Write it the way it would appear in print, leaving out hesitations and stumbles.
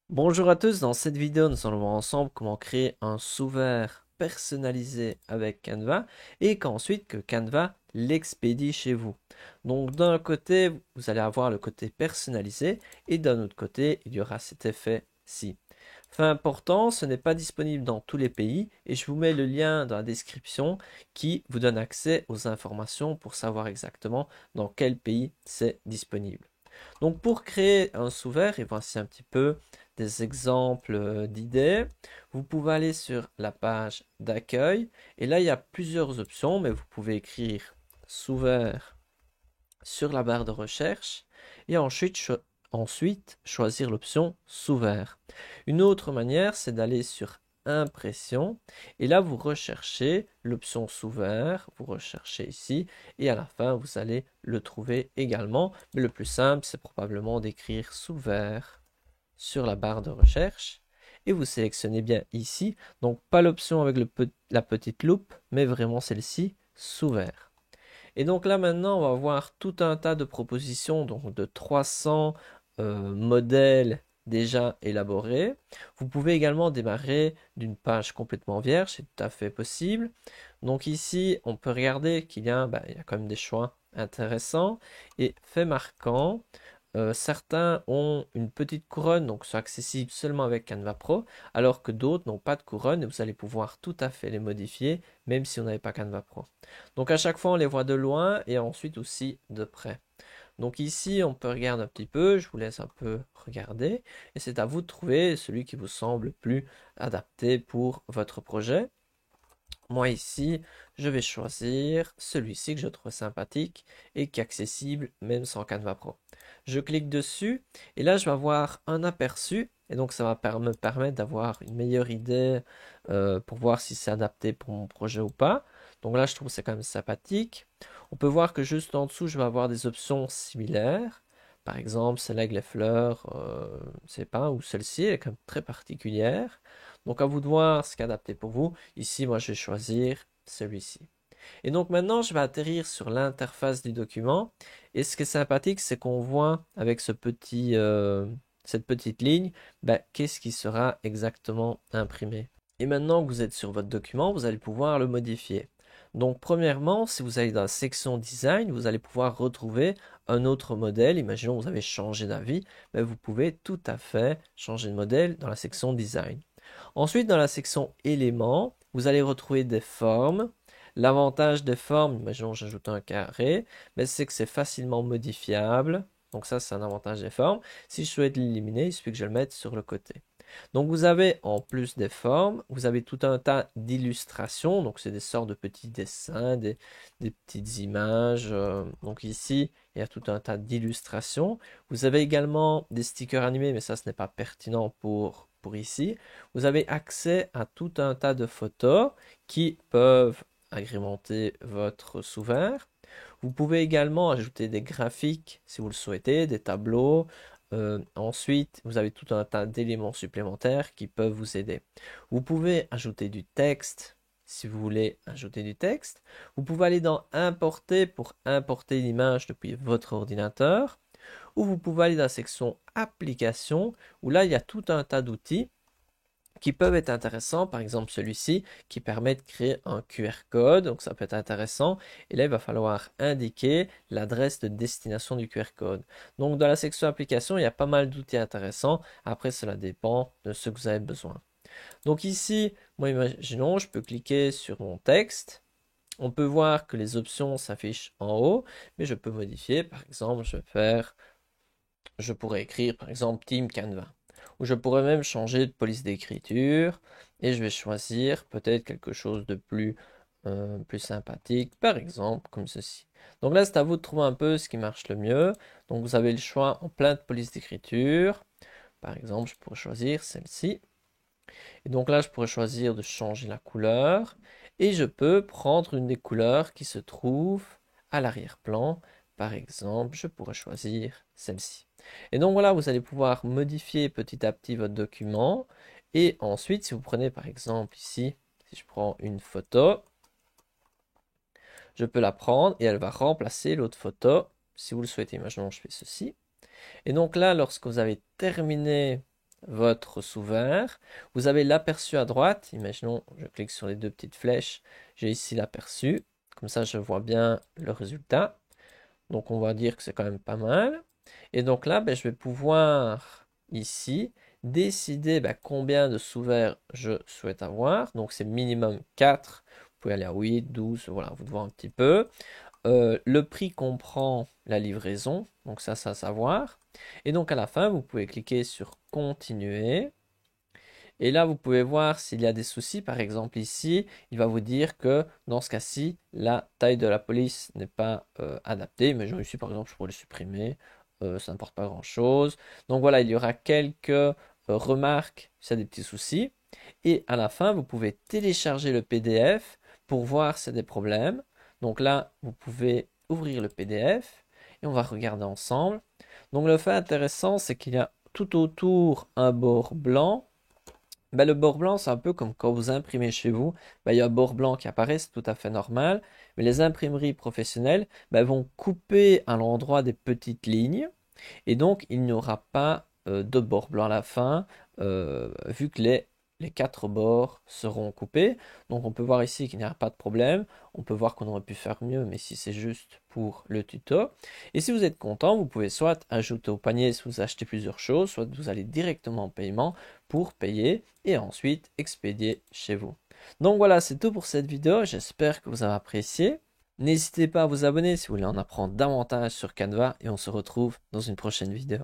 Bonjour à tous, dans cette vidéo nous allons voir ensemble comment créer un sous-vert personnalisé avec Canva et qu'ensuite que Canva l'expédie chez vous. Donc d'un côté vous allez avoir le côté personnalisé et d'un autre côté il y aura cet effet-ci. Fait important, ce n'est pas disponible dans tous les pays et je vous mets le lien dans la description qui vous donne accès aux informations pour savoir exactement dans quel pays c'est disponible. Donc pour créer un sous-vert, et voici un petit peu des exemples d'idées, vous pouvez aller sur la page d'accueil et là il y a plusieurs options, mais vous pouvez écrire sous-vert sur la barre de recherche et ensuite choisir l'option sous-vert. Une autre manière, c'est d'aller sur impression et là vous recherchez l'option sous-vert, vous recherchez ici et à la fin vous allez le trouver également, mais le plus simple c'est probablement d'écrire sous-vert sur la barre de recherche et vous sélectionnez bien ici, donc pas l'option avec la petite loupe mais vraiment celle-ci sous-vert. Et donc là maintenant, on va voir tout un tas de propositions, donc de 300 modèles déjà élaborés. Vous pouvez également démarrer d'une page complètement vierge, c'est tout à fait possible. Donc ici, on peut regarder qu'il y a, il y a quand même des choix intéressants. Et fait marquant, certains ont une petite couronne, donc sont accessibles seulement avec Canva Pro, alors que d'autres n'ont pas de couronne et vous allez pouvoir tout à fait les modifier, même si vous n'avez pas Canva Pro. Donc à chaque fois, on les voit de loin et ensuite aussi de près. Donc ici, on peut regarder un petit peu, je vous laisse un peu regarder, et c'est à vous de trouver celui qui vous semble le plus adapté pour votre projet. Moi ici, je vais choisir celui-ci que je trouve sympathique et qui est accessible même sans Canva Pro. Je clique dessus et là je vais avoir un aperçu et donc ça va me permettre d'avoir une meilleure idée pour voir si c'est adapté pour mon projet ou pas. Donc là je trouve que c'est quand même sympathique. On peut voir que juste en dessous je vais avoir des options similaires. Par exemple, celle avec les fleurs, je sais pas, ou celle-ci, elle est quand même très particulière. Donc à vous de voir ce qui est adapté pour vous. Ici, moi, je vais choisir celui-ci. Et donc maintenant, je vais atterrir sur l'interface du document. Et ce qui est sympathique, c'est qu'on voit avec cette petite ligne, qu'est-ce qui sera exactement imprimé. Et maintenant que vous êtes sur votre document, vous allez pouvoir le modifier. Donc premièrement, si vous allez dans la section design, vous allez pouvoir retrouver un autre modèle. Imaginons que vous avez changé d'avis, vous pouvez tout à fait changer de modèle dans la section design. Ensuite, dans la section éléments, vous allez retrouver des formes. L'avantage des formes, imaginons que j'ajoute un carré, c'est que c'est facilement modifiable. Donc ça, c'est un avantage des formes. Si je souhaite l'éliminer, il suffit que je le mette sur le côté. Donc vous avez, en plus des formes, vous avez tout un tas d'illustrations. Donc c'est des sortes de petits dessins, des petites images. Donc ici, il y a tout un tas d'illustrations. Vous avez également des stickers animés, mais ça, ce n'est pas pertinent pour ici. Vous avez accès à tout un tas de photos qui peuvent agrémenter votre sous-vert. Vous pouvez également ajouter des graphiques si vous le souhaitez, des tableaux. Ensuite, vous avez tout un tas d'éléments supplémentaires qui peuvent vous aider. Vous pouvez ajouter du texte si vous voulez ajouter du texte. Vous pouvez aller dans Importer pour importer l'image depuis votre ordinateur. Ou vous pouvez aller dans la section Applications où là, il y a tout un tas d'outils qui peuvent être intéressants, par exemple celui-ci qui permet de créer un QR code, donc ça peut être intéressant, et là il va falloir indiquer l'adresse de destination du QR code. Donc dans la section application, il y a pas mal d'outils intéressants, après cela dépend de ce que vous avez besoin. Donc ici, moi imaginons, je peux cliquer sur mon texte, on peut voir que les options s'affichent en haut, mais je peux modifier, par exemple, je pourrais écrire par exemple Team Canva. Ou je pourrais même changer de police d'écriture et je vais choisir peut-être quelque chose de plus sympathique, par exemple comme ceci. Donc là, c'est à vous de trouver un peu ce qui marche le mieux. Donc vous avez le choix en plein de polices d'écriture. Par exemple, je pourrais choisir celle-ci. Et donc là, je pourrais choisir de changer la couleur. Et je peux prendre une des couleurs qui se trouve à l'arrière-plan. Par exemple, je pourrais choisir celle-ci. Et donc voilà, vous allez pouvoir modifier petit à petit votre document. Et ensuite, si vous prenez par exemple ici, si je prends une photo, je peux la prendre et elle va remplacer l'autre photo. Si vous le souhaitez, imaginons je fais ceci. Et donc là, lorsque vous avez terminé votre sous-vert. Vous avez l'aperçu à droite. Imaginons, je clique sur les deux petites flèches. J'ai ici l'aperçu. Comme ça, je vois bien le résultat. Donc, on va dire que c'est quand même pas mal. Et donc là, je vais pouvoir ici décider combien de sous-verts je souhaite avoir. Donc, c'est minimum 4. Vous pouvez aller à 8, 12, voilà, vous devez un petit peu. Le prix comprend la livraison, donc ça, c'est à savoir. Et donc à la fin, vous pouvez cliquer sur continuer. Et là, vous pouvez voir s'il y a des soucis. Par exemple, ici, il va vous dire que dans ce cas-ci, la taille de la police n'est pas adaptée. Mais ici, par exemple, je pourrais le supprimer. Ça n'importe pas grand-chose. Donc voilà, il y aura quelques remarques s'il y a des petits soucis. Et à la fin, vous pouvez télécharger le PDF pour voir s'il y a des problèmes. Donc là, vous pouvez ouvrir le PDF et on va regarder ensemble. Donc le fait intéressant, c'est qu'il y a tout autour un bord blanc. Le bord blanc, c'est un peu comme quand vous imprimez chez vous. Il y a un bord blanc qui apparaît, c'est tout à fait normal. Mais les imprimeries professionnelles vont couper à l'endroit des petites lignes. Et donc, il n'y aura pas de bord blanc à la fin, vu que les quatre bords seront coupés. Donc, on peut voir ici qu'il n'y aura pas de problème. On peut voir qu'on aurait pu faire mieux, mais si c'est juste pour le tuto. Et si vous êtes content, vous pouvez soit ajouter au panier si vous achetez plusieurs choses, soit vous allez directement en paiement pour payer et ensuite expédier chez vous. Donc voilà, c'est tout pour cette vidéo. J'espère que vous avez apprécié. N'hésitez pas à vous abonner si vous voulez en apprendre davantage sur Canva et on se retrouve dans une prochaine vidéo.